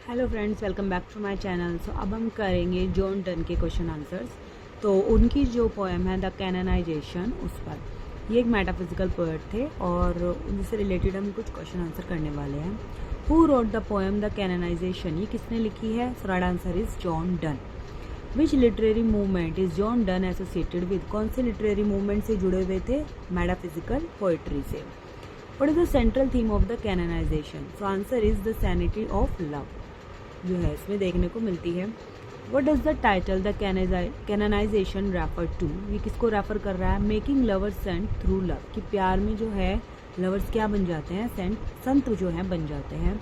Hello friends, welcome back to my channel. So अब हम करेंगे जॉन डन के क्वेश्चन आंसर्स। तो उनकी जो पोएम है द कैननाइजेशन, उस पर ये एक मेटाफिजिकल पोएट थे और उनसे रिलेटेड हम कुछ क्वेश्चन आंसर करने वाले हैं। Who wrote the poem the canonization, ये किसने लिखी है? So right answer is John Donne. Which literary movement is John Donne associated with, कौन से लिटरेरी मूवमेंट से जुड़े हुए थे? मेटाफिजिकल पोइट्री से। What is the central theme of the canonization? So answer is the sanity of love, जो है इसमें देखने को मिलती है। What does the title the canonization refer to, ये किसको रेफर कर रहा है? Making lovers Saint through love, कि प्यार में जो है लवर्स क्या बन जाते हैं? सेंट, संत जो है बन जाते हैं।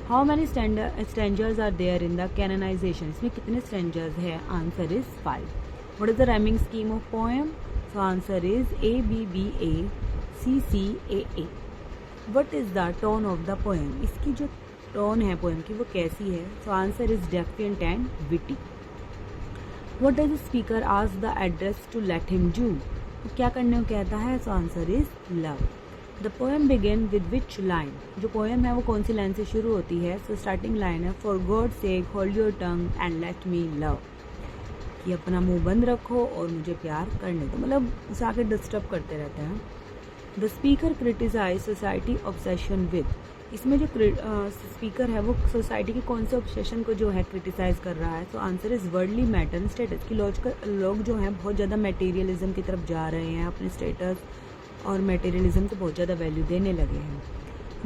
How many strangers are there in the canonization, इसमें कितने स्ट्रेंजर्स है? Answer is 5। What is the rhyming scheme of poem? So answer is ABBA CCAA। What is the tone of the poem, इसकी जो टोन है poem की वो कैसी है? So answer is defiant and witty. What does the speaker ask the address to let him do, तो क्या करने को कहता है? So answer is love. The poem begin with which line, जो पोएम है वो कौन सी लाइन से शुरू होती है? सो स्टार्टिंग लाइन है for God sake hold your tongue and let me love, कि अपना मुंह बंद रखो और मुझे प्यार करने दो, मतलब उसे आके डिस्टर्ब करते रहते हैं। The speaker criticize society obsession with, इसमें जो स्पीकर है वो सोसाइटी के कौन से ऑब्सेशन को जो है क्रिटिसाइज कर रहा है? So answer is worldly matter and status, कि लोग जो हैं बहुत ज़्यादा मटेरियलिज्म की तरफ जा रहे हैं, अपने स्टेटस और मटेरियलिज्म को बहुत ज़्यादा वैल्यू देने लगे हैं।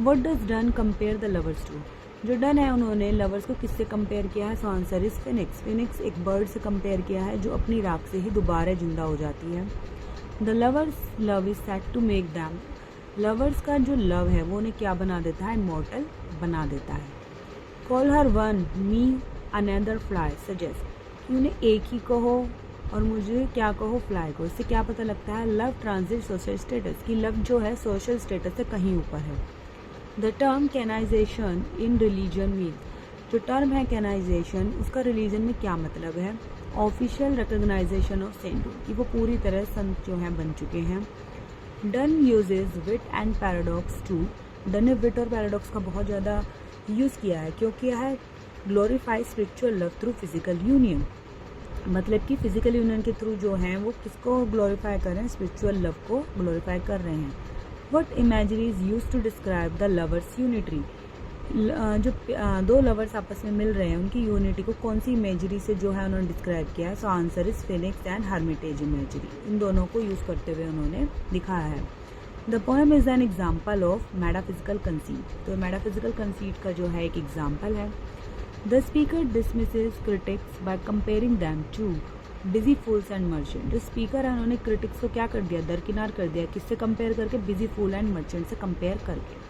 What does Donne compare the lovers to, जो डन है उन्होंने लवर्स को किससे कंपेयर किया है? So answer is phoenix, phoenix एक बर्ड से कंपेयर किया है जो अपनी राख से ही दोबारा जिंदा हो जाती है। The lovers love is set to make them, lovers का जो लव है वो उन्हें क्या बना देता है? इमॉर्टल बना देता है। Call her one me another fly suggest, कि उन्हें एक ही कहो और मुझे क्या कहो? फ्लाई को। इससे क्या पता लगता है? लव ट्रांजिट सोशल स्टेटस, कि लव जो है सोशल स्टेटस से कहीं ऊपर है। The term कैनाइजेशन in religion mean, जो टर्म है कैनाइजेशन उसका रिलीजन में क्या मतलब है? ऑफिशियल रिकग्नाइजेशन ऑफ सेंटहुड, कि वो पूरी तरह संत जो हैं बन चुके हैं। Donne uses wit and paradox to, Donne ने विट और पैराडॉक्स का बहुत ज़्यादा यूज़ किया है। क्यों किया है? Glorify spiritual love through physical union, मतलब कि फिजिकल यूनियन के थ्रू जो हैं वो किसको ग्लोरीफाई कर रहे हैं? स्पिरिचुअल लव को ग्लोरीफाई कर रहे हैं। What imagery is use to describe the lovers unity, जो दो लवर्स आपस में मिल रहे हैं उनकी यूनिटी को कौन सी इमेजरी से जो है उन्होंने डिस्क्राइब किया है? So answer is phoenix and hermitage imagery, इन दोनों को यूज़ करते हुए उन्होंने दिखाया है। The poem is an example of metaphysical conceit, तो मेटाफिजिकल कंसीट का जो है एक एग्जाम्पल है। The speaker dismisses critics by comparing them to busy fools and merchant, जो स्पीकर है उन्होंने क्रिटिक्स को क्या कर दिया? दरकिनार कर दिया। किससे कंपेयर करके? बिजी फूल एंड मर्चेंट से कंपेयर करके।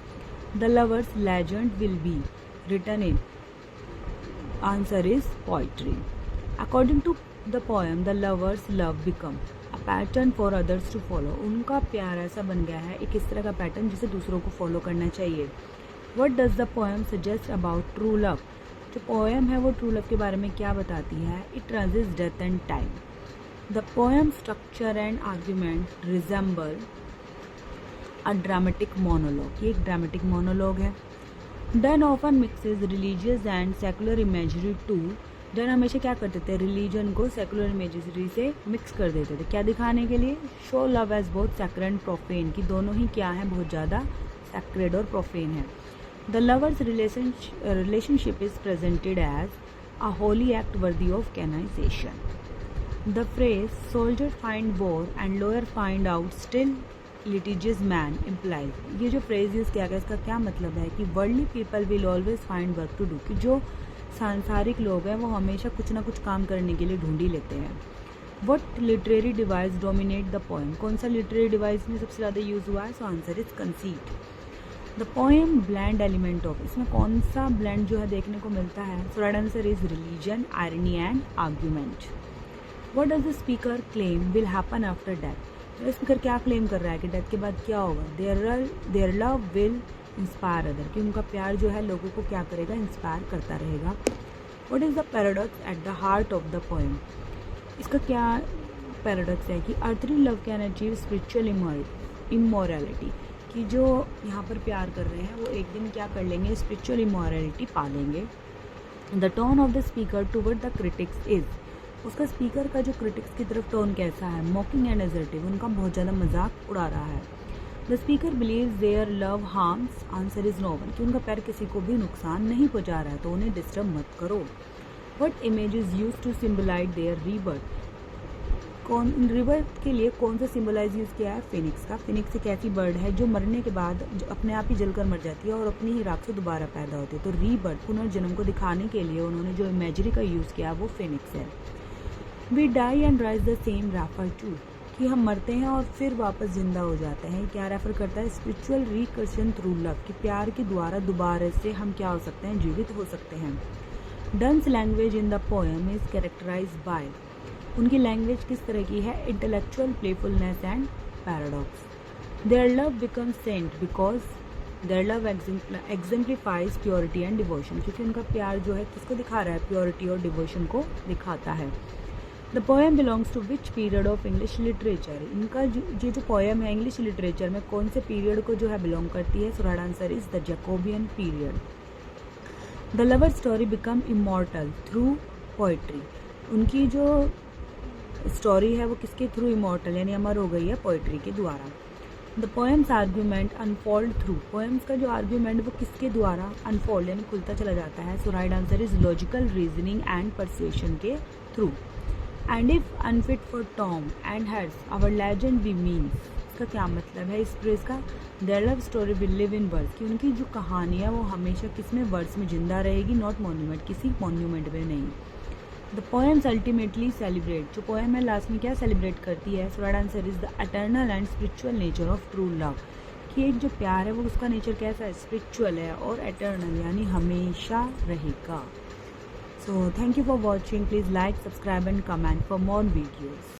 The lover's legend will be written in, answer is poetry. According to the poem, the lover's love become a pattern for others to follow. उनका प्यार ऐसा बन गया है एक इस तरह का पैटर्न जिसे दूसरों को फॉलो करना चाहिए। What does the poem suggest about true love? जो पोएम है वो ट्रू लव के बारे में क्या बताती है? It transitions death and time. The poem structure and argument resemble a dramatic monologue, ये एक ड्रामेटिक मोनोलॉग है। Donne often mixes religious and secular imagery to, Donne हमेशा क्या करते थे? रिलीजन को सेकुलर इमेजरी से मिक्स कर देते थे। क्या दिखाने के लिए? Show love as both sacred and profane, कि दोनों ही क्या है? बहुत ज़्यादा सैक्रेड और प्रोफेन है। The lovers relationship is presented as a holy act worthy of canonization. The phrase soldier find war and lawyer find out still litigious man implies, ये जो फ्रेज यूज़ किया गया इसका क्या मतलब है? कि worldly people will always find work to do, कि जो सांसारिक लोग हैं वो हमेशा कुछ ना कुछ काम करने के लिए ढूंढ ही लेते हैं। What literary device dominate the poem, कौन सा लिटरेरी डिवाइस में सबसे ज़्यादा यूज़ हुआ है? So answer is conceit. The poem blend element of, इसमें कौन सा ब्लैंड जो है देखने को मिलता है? So right answer is religion, irony and argument. What does the speaker claim will happen after death, speaker क्या क्लेम कर रहा है कि डेथ के बाद क्या होगा? Their love will inspire other, कि उनका प्यार जो है लोगों को क्या करेगा? इंस्पायर करता रहेगा। What is the paradox at the heart of the poem, इसका क्या पैराडॉक्स है? कि earthly love can achieve spiritual immorality, कि जो यहाँ पर प्यार कर रहे हैं वो एक दिन क्या कर लेंगे? स्पिरिचुअल इमोरलिटी पा लेंगे। The tone of the speaker toward the critics is, उसका स्पीकर का जो क्रिटिक्स की तरफ टोन कैसा है, मॉकिंग एंड एजर्टिव, उनका बहुत ज़्यादा मजाक उड़ा रहा है। The speaker believes their love harms, answer is no one, कि उनका प्यार किसी को भी नुकसान नहीं पहुंचा रहा है तो उन्हें डिस्टर्ब मत करो। What image is use to symbolize their rebirth, कौन रिबर्थ के लिए कौन सा सिम्बलाइज यूज़ किया है, फिनिक्स का। फिनिक्स एक ऐसी बर्ड है जो मरने के बाद जो अपने आप ही जलकर मर जाती है और अपनी ही राख से दोबारा पैदा होती है। तो रीबर्थ, पुनर्जन्म को दिखाने के लिए उन्होंने जो इमेजरी का यूज़ किया वो फिनिक्स है। We die and rise the same refer to, कि हम मरते हैं और फिर वापस जिंदा हो जाते हैं। क्या रेफर करता है, स्पिरिचुअल रिकर्शन थ्रू लव, कि प्यार के द्वारा दोबारा से हम क्या हो सकते हैं, जीवित हो सकते हैं। Donne's language in the poem is characterized by, उनकी लैंग्वेज किस तरह की है, intellectual playfulness and paradox. Their love becomes saint because their love exemplifies purity and devotion, क्योंकि उनका प्यार जो है किसको दिखा रहा है, प्योरिटी और डिवोशन को दिखाता है। The poem belongs to which period of English literature, इनका जो पोएम है इंग्लिश लिटरेचर में कौन से पीरियड को जो है बिलोंग करती है, so right answer is the Jacobean period. The lover story become immortal through poetry, उनकी जो स्टोरी है वो किसके थ्रू इमॉर्टल यानी अमर हो गई है, पोइट्री के द्वारा। The poems argument unfold through, poems का जो आर्ग्यूमेंट वो किसके द्वारा अनफोल्ड यानी खुलता चला जाता है, so right answer is logical reasoning and persuasion के through. And if unfit for tomb and hearse our legend be means, इसका क्या मतलब है इस फ्रेज का, their love story will live in words, कि उनकी जो कहानी है वो हमेशा किसमें, वर्ड्स में जिंदा रहेगी, नॉट मॉन्यूमेंट, किसी मॉन्यूमेंट में नहीं। द पोएम्स अल्टीमेटली सेलिब्रेट, जो पोएम है लास्ट में क्या सेलिब्रेट करती है, so right answer is the eternal and spiritual nature of true love, कि एक जो प्यार है वो उसका नेचर कैसा है, स्पिरिचुअल है और एटर्नल यानी हमेशा रहेगा। So thank you for watching. Please like, subscribe and comment for more videos.